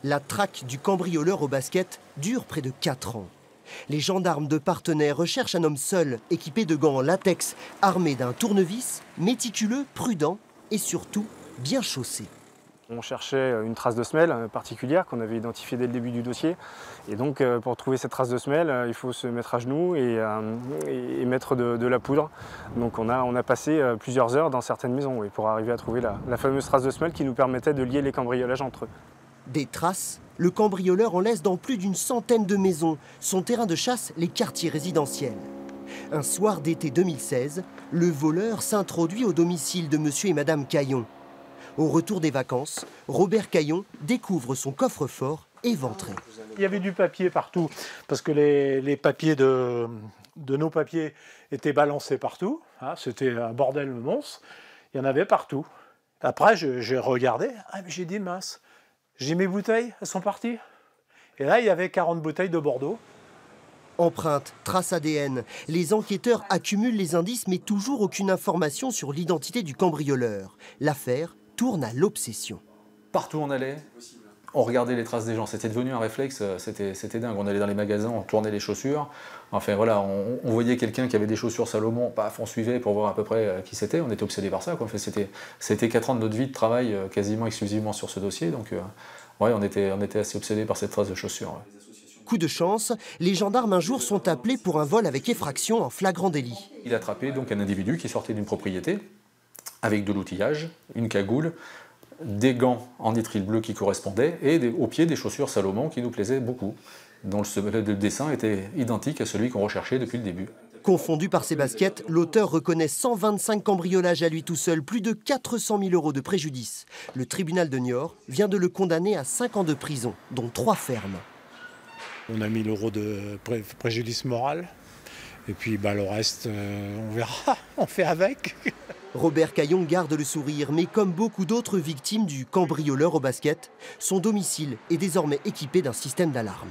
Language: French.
La traque du cambrioleur au basket dure près de 4 ans. Les gendarmes de Parthenay recherchent un homme seul, équipé de gants en latex, armé d'un tournevis, méticuleux, prudent et surtout bien chaussé. On cherchait une trace de semelle particulière qu'on avait identifiée dès le début du dossier. Et donc pour trouver cette trace de semelle, il faut se mettre à genoux et mettre de la poudre. Donc on a passé plusieurs heures dans certaines maisons pour arriver à trouver la fameuse trace de semelle qui nous permettait de lier les cambriolages entre eux. Des traces, le cambrioleur en laisse dans plus d'une centaine de maisons, son terrain de chasse les quartiers résidentiels. Un soir d'été 2016, le voleur s'introduit au domicile de monsieur et madame Caillon. Au retour des vacances, Robert Caillon découvre son coffre-fort éventré. Il y avait du papier partout, parce que les papiers de nos papiers étaient balancés partout. Hein, c'était un bordel monstre. Il y en avait partout. Après, j'ai regardé, j'ai dit mince. J'ai mes bouteilles, elles sont parties. Et là, il y avait 40 bouteilles de Bordeaux. Empreintes, traces ADN, les enquêteurs accumulent les indices, mais toujours aucune information sur l'identité du cambrioleur. L'affaire tourne à l'obsession. Partout où on allait, on regardait les traces des gens. C'était devenu un réflexe, c'était dingue. On allait dans les magasins, on tournait les chaussures. Enfin voilà, on voyait quelqu'un qui avait des chaussures Salomon, paf, on suivait pour voir à peu près qui c'était. On était obsédé par ça, quoi. Enfin, c'était 4 ans de notre vie de travail quasiment exclusivement sur ce dossier. Donc ouais, on était assez obsédé par cette trace de chaussures. Ouais. Coup de chance, les gendarmes un jour sont appelés pour un vol avec effraction en flagrant délit. Il a attrapé donc un individu qui sortait d'une propriété avec de l'outillage, une cagoule, des gants en nitrile bleu qui correspondaient et aux pieds des chaussures Salomon qui nous plaisaient beaucoup, dont le dessin était identique à celui qu'on recherchait depuis le début. Confondu par ses baskets, l'auteur reconnaît 125 cambriolages à lui tout seul, plus de 400 000 € de préjudice. Le tribunal de Niort vient de le condamner à 5 ans de prison, dont 3 fermes. On a 1 000 € de préjudice moral. Et puis le reste, on verra, on fait avec. Robert Caillon garde le sourire, mais comme beaucoup d'autres victimes du cambrioleur au basket, son domicile est désormais équipé d'un système d'alarme.